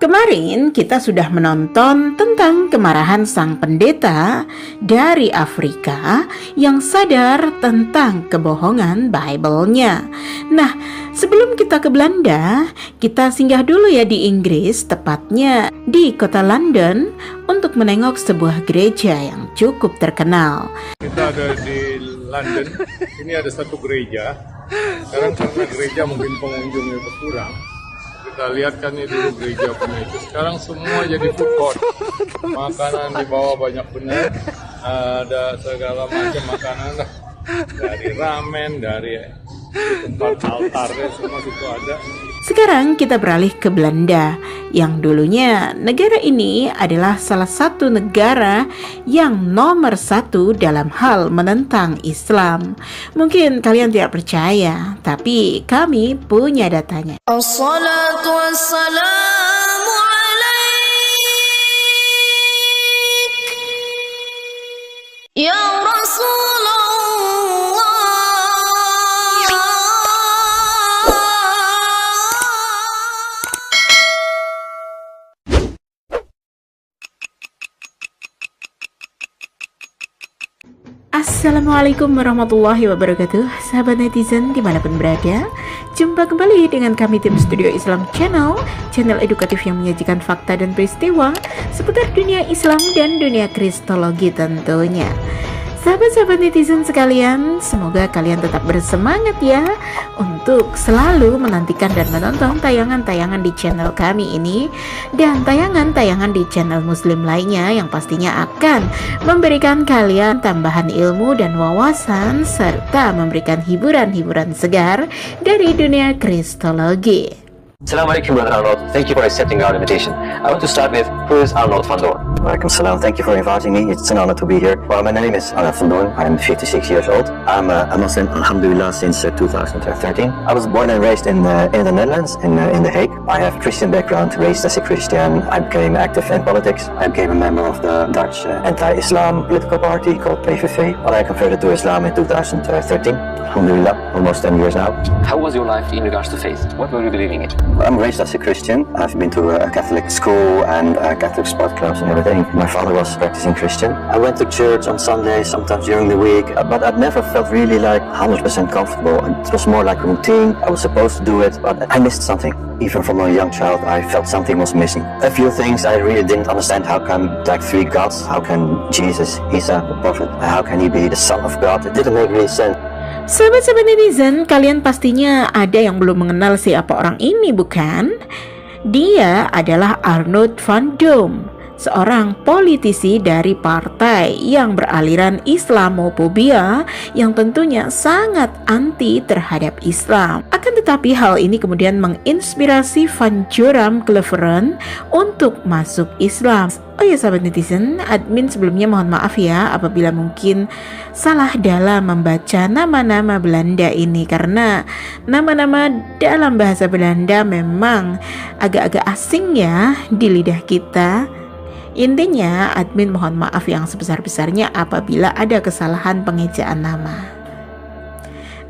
Kemarin kita sudah menonton tentang kemarahan sang pendeta dari Afrika yang sadar tentang kebohongan Bible-nya. Nah, sebelum kita ke Belanda, kita singgah dulu ya di Inggris, tepatnya di kota London, untuk menengok sebuah gereja yang cukup terkenal. Kita ada di London, ini ada satu gereja. Sekarang karena gereja mungkin pengunjungnya berkurang. Kita lihat kan ini dulu gereja punya itu. Sekarang semua jadi food court. Makanan di bawah banyak benar. Ada segala macam makanan lah. Dari ramen, dari tempat altarnya semua situ ada. Sekarang kita beralih ke Belanda, yang dulunya negara ini adalah salah satu negara yang nomor satu dalam hal menentang Islam. Mungkin kalian tidak percaya, tapi kami punya datanya. Assalatu wassalamu alaik ya Rasulullah. Assalamualaikum warahmatullahi wabarakatuh, sahabat netizen dimanapun berada. Jumpa kembali dengan kami tim Studio Islam Channel, channel edukatif yang menyajikan fakta dan peristiwa seputar dunia Islam dan dunia Kristologi tentunya. Sahabat-sahabat netizen sekalian, semoga kalian tetap bersemangat ya untuk selalu menantikan dan menonton tayangan-tayangan di channel kami ini dan tayangan-tayangan di channel muslim lainnya yang pastinya akan memberikan kalian tambahan ilmu dan wawasan serta memberikan hiburan-hiburan segar dari dunia Kristologi. Assalamualaikum Brother Arnold. Thank you for accepting our invitation. I want to start with, who is Arnold van Doorn? Waalaikumsalam. Thank you for inviting me. It's an honor to be here. Well, my name is Arnold van Doorn. I'm 56 years old. I'm a Muslim, alhamdulillah, since 2013. I was born and raised in the Netherlands, in The Hague. I have Christian background, raised as a Christian. I became active in politics. I became a member of the Dutch anti-Islam political party called PVV. Well, I converted to Islam in 2013. Alhamdulillah, almost 10 years now. How was your life in regards to faith? What were you believing in? I'm raised as a Christian. I've been to a Catholic school and Catholic sport clubs and everything. My father was practicing Christian. I went to church on Sundays, sometimes during the week, but I never felt really like 100% comfortable. It was more like a routine. I was supposed to do it, but I missed something. Even from a young child, I felt something was missing. A few things I really didn't understand. How come like three gods? How can Jesus, Isa, the prophet, how can he be the son of God? It didn't make really sense. Sahabat-sahabat netizen, kalian pastinya ada yang belum mengenal siapa orang ini, bukan? Dia adalah Arnold van Doorn, seorang politisi dari partai yang beraliran Islamophobia yang tentunya sangat anti terhadap Islam. Akan tetapi hal ini kemudian menginspirasi Van Joram Cleveren untuk masuk Islam. Oh ya sahabat netizen, admin sebelumnya mohon maaf ya apabila mungkin salah dalam membaca nama-nama Belanda ini, karena nama-nama dalam bahasa Belanda memang agak-agak asing ya di lidah kita. Intinya admin mohon maaf yang sebesar-besarnya apabila ada kesalahan pengejaan nama.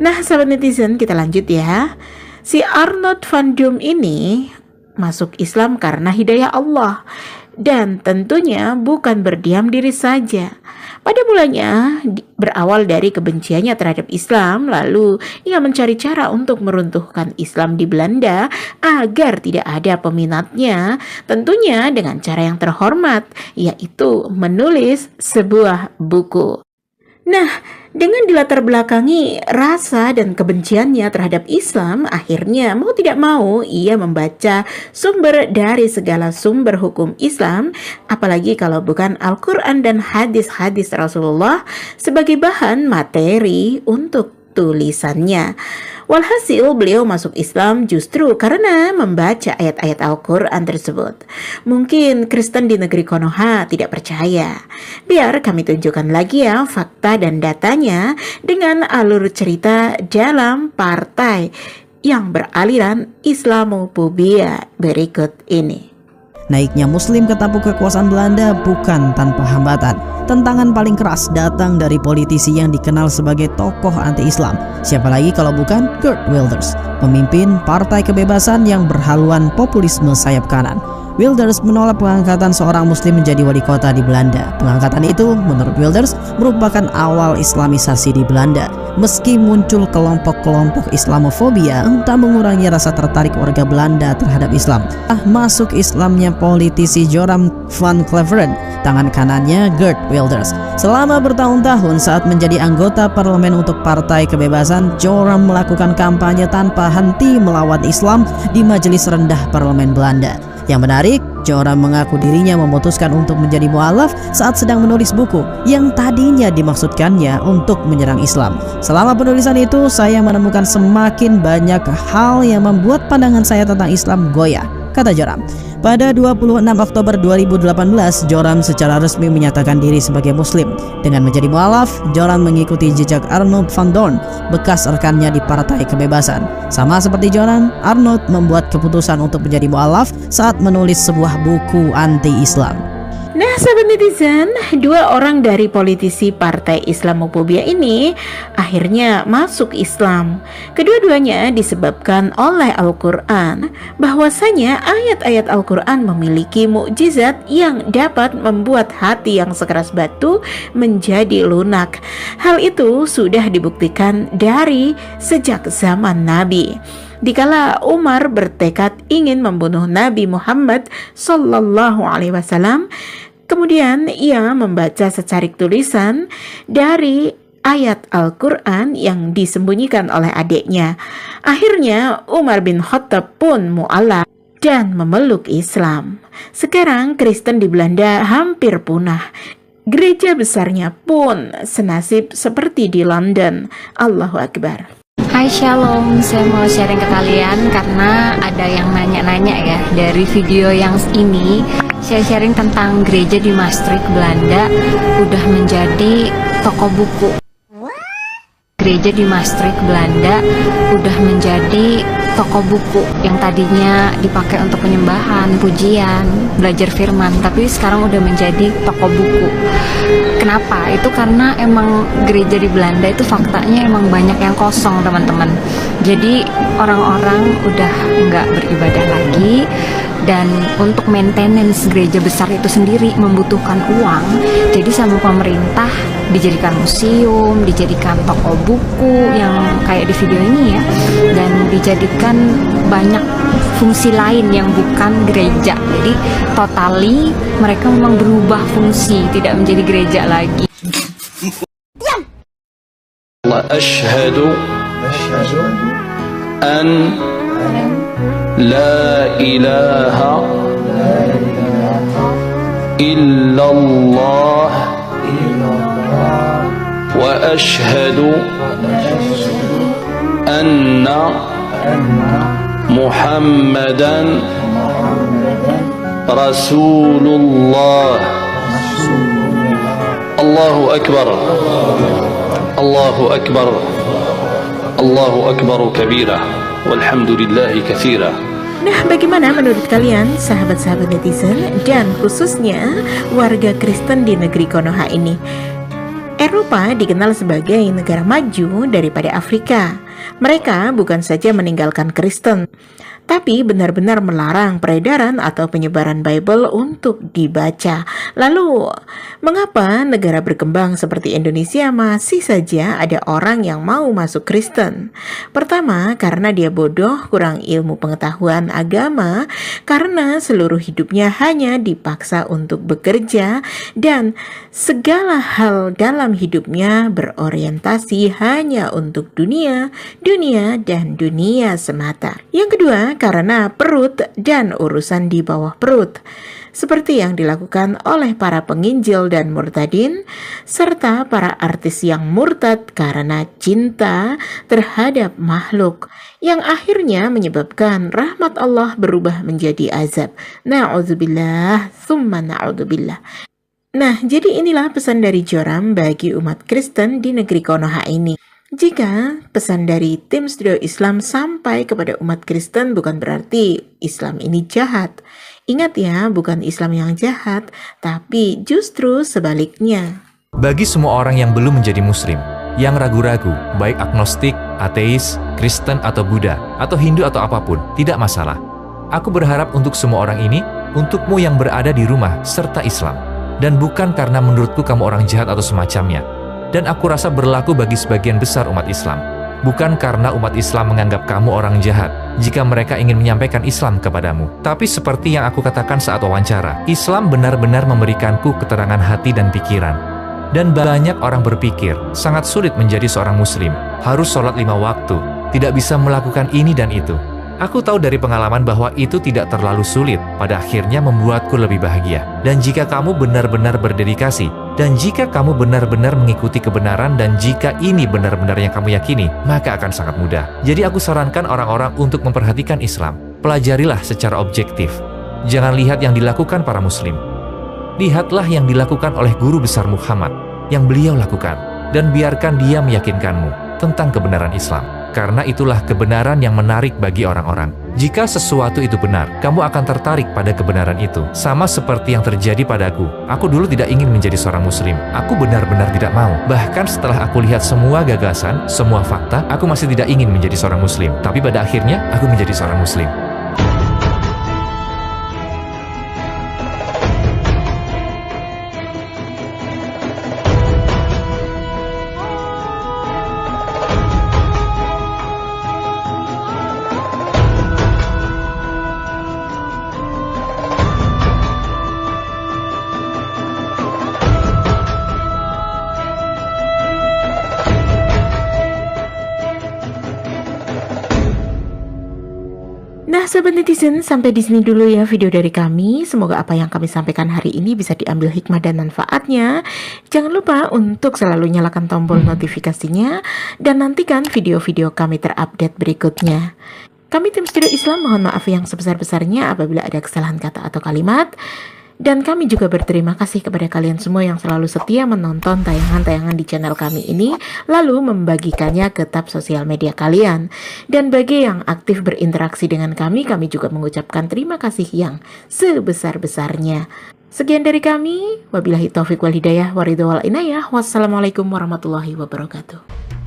Nah sahabat netizen, kita lanjut ya. Si Arnold van Doorn ini masuk Islam karena hidayah Allah, dan tentunya bukan berdiam diri saja. Pada mulanya berawal dari kebenciannya terhadap Islam, lalu ia mencari cara untuk meruntuhkan Islam di Belanda agar tidak ada peminatnya, tentunya dengan cara yang terhormat, yaitu menulis sebuah buku. Nah, dengan dilatar belakangi rasa dan kebenciannya terhadap Islam, akhirnya mau tidak mau ia membaca sumber dari segala sumber hukum Islam, apalagi kalau bukan Al-Quran dan hadis-hadis Rasulullah sebagai bahan materi untuk tulisannya. Walhasil beliau masuk Islam justru karena membaca ayat-ayat Al-Quran tersebut. Mungkin Kristen di negeri Konoha tidak percaya. Biar kami tunjukkan lagi ya fakta dan datanya dengan alur cerita dalam partai yang beraliran Islamophobia berikut ini. Naiknya Muslim ke tampuk kekuasaan Belanda bukan tanpa hambatan. Tantangan paling keras datang dari politisi yang dikenal sebagai tokoh anti-Islam. Siapa lagi kalau bukan Geert Wilders, pemimpin Partai Kebebasan yang berhaluan populisme sayap kanan. Wilders menolak pengangkatan seorang muslim menjadi wali kota di Belanda. Pengangkatan itu menurut Wilders merupakan awal islamisasi di Belanda. Meski muncul kelompok-kelompok Islamofobia, tak mengurangi rasa tertarik warga Belanda terhadap Islam. Masuk Islamnya politisi Joram van Cleveren, tangan kanannya Geert Wilders. Selama bertahun-tahun saat menjadi anggota parlemen untuk Partai Kebebasan, Joram melakukan kampanye tanpa henti melawan Islam di majelis rendah parlemen Belanda. Yang menarik, Joram mengaku dirinya memutuskan untuk menjadi mu'alaf saat sedang menulis buku yang tadinya dimaksudkannya untuk menyerang Islam. Selama penulisan itu, saya menemukan semakin banyak hal yang membuat pandangan saya tentang Islam goyah, kata Joram. Pada 26 Oktober 2018, Joram secara resmi menyatakan diri sebagai muslim. Dengan menjadi mu'alaf, Joram mengikuti jejak Arnold van Doorn, bekas rekannya di Partai Kebebasan. Sama seperti Joram, Arnold membuat keputusan untuk menjadi mu'alaf saat menulis sebuah buku anti-Islam. Nah, sahabat netizen, dua orang dari politisi Partai Islamofobia ini akhirnya masuk Islam. Kedua-duanya disebabkan oleh Al-Quran, bahwasanya ayat-ayat Al-Quran memiliki mukjizat yang dapat membuat hati yang sekeras batu menjadi lunak. Hal itu sudah dibuktikan dari sejak zaman Nabi. Dikala Umar bertekad ingin membunuh Nabi Muhammad Sallallahu Alaihi Wasallam, kemudian ia membaca secarik tulisan dari ayat Al-Quran yang disembunyikan oleh adiknya. Akhirnya Umar bin Khattab pun mu'alaf dan memeluk Islam. Sekarang Kristen di Belanda hampir punah. Gereja besarnya pun senasib seperti di London. Allahu Akbar. Hai Shalom, saya mau sharing ke kalian karena ada yang nanya-nanya ya. Dari video yang ini, saya sharing tentang gereja di Maastricht, Belanda udah menjadi toko buku. Gereja di Maastricht, Belanda udah menjadi toko buku yang tadinya dipakai untuk penyembahan, pujian, belajar firman, tapi sekarang udah menjadi toko buku. Kenapa? Itu karena emang gereja di Belanda itu faktanya emang banyak yang kosong, teman-teman. Jadi orang-orang udah nggak beribadah lagi, dan untuk maintenance gereja besar itu sendiri membutuhkan uang. Jadi sama pemerintah dijadikan museum, dijadikan toko buku yang kayak di video ini ya, dan dijadikan banyak fungsi lain yang bukan gereja. Jadi totally mereka memang berubah fungsi, tidak menjadi gereja lagi. Asyhadu an la ilaha illallah wa asyhadu anna Muhammadan Rasulullah. Allahu Akbar, Allahu Akbar, Allahu Akbar kabira, walhamdulillahi katsira. Nah, bagaimana menurut kalian sahabat-sahabat netizen dan khususnya warga Kristen di negeri Konoha ini? Eropa dikenal sebagai negara maju daripada Afrika. Mereka bukan saja meninggalkan Kristen, tapi benar-benar melarang peredaran atau penyebaran Bible untuk dibaca. Lalu, mengapa negara berkembang seperti Indonesia masih saja ada orang yang mau masuk Kristen? Pertama, karena dia bodoh, kurang ilmu pengetahuan agama, karena seluruh hidupnya hanya dipaksa untuk bekerja, dan segala hal dalam hidupnya berorientasi hanya untuk dunia, dan dunia semata. Yang kedua, karena perut dan urusan di bawah perut, seperti yang dilakukan oleh para penginjil dan murtadin, serta para artis yang murtad karena cinta terhadap makhluk, yang akhirnya menyebabkan rahmat Allah berubah menjadi azab. Na'udzubillah, thumma na'udzubillah. Nah, jadi inilah pesan dari Joram bagi umat Kristen di negeri Konoha ini. Jika pesan dari tim Studio Islam sampai kepada umat Kristen bukan berarti Islam ini jahat. Ingat ya, bukan Islam yang jahat, tapi justru sebaliknya. Bagi semua orang yang belum menjadi muslim, yang ragu-ragu, baik agnostik, ateis, Kristen atau Buddha, atau Hindu atau apapun, tidak masalah. Aku berharap untuk semua orang ini untukmu yang berada di rumah serta Islam. Dan bukan karena menurutku kamu orang jahat atau semacamnya. Dan aku rasa berlaku bagi sebagian besar umat Islam. Bukan karena umat Islam menganggap kamu orang jahat jika mereka ingin menyampaikan Islam kepadamu. Tapi seperti yang aku katakan saat wawancara, Islam benar-benar memberikanku keterangan hati dan pikiran. Dan banyak orang berpikir, sangat sulit menjadi seorang muslim, harus sholat 5 waktu, tidak bisa melakukan ini dan itu. Aku tahu dari pengalaman bahwa itu tidak terlalu sulit, pada akhirnya membuatku lebih bahagia. Dan jika kamu benar-benar berdedikasi, dan jika kamu benar-benar mengikuti kebenaran, dan jika ini benar-benar yang kamu yakini, maka akan sangat mudah. Jadi aku sarankan orang-orang untuk memperhatikan Islam. Pelajarilah secara objektif. Jangan lihat yang dilakukan para muslim. Lihatlah yang dilakukan oleh guru besar Muhammad, yang beliau lakukan. Dan biarkan dia meyakinkanmu tentang kebenaran Islam. Karena itulah kebenaran yang menarik bagi orang-orang. Jika sesuatu itu benar, kamu akan tertarik pada kebenaran itu. Sama seperti yang terjadi padaku. Aku dulu tidak ingin menjadi seorang muslim. Aku benar-benar tidak mau. Bahkan setelah aku lihat semua gagasan, semua fakta, aku masih tidak ingin menjadi seorang muslim. Tapi pada akhirnya, aku menjadi seorang muslim. Nah, sahabat netizen, sampai di sini dulu ya video dari kami. Semoga apa yang kami sampaikan hari ini bisa diambil hikmah dan manfaatnya. Jangan lupa untuk selalu nyalakan tombol notifikasinya dan nantikan video-video kami terupdate berikutnya. Kami tim Studio Islam mohon maaf yang sebesar-besarnya apabila ada kesalahan kata atau kalimat. Dan kami juga berterima kasih kepada kalian semua yang selalu setia menonton tayangan-tayangan di channel kami ini, lalu membagikannya ke tab sosial media kalian. Dan bagi yang aktif berinteraksi dengan kami juga mengucapkan terima kasih yang sebesar-besarnya. Sekian dari kami, wabillahi taufiq wal hidayah, waridho wal inayah, wassalamualaikum warahmatullahi wabarakatuh.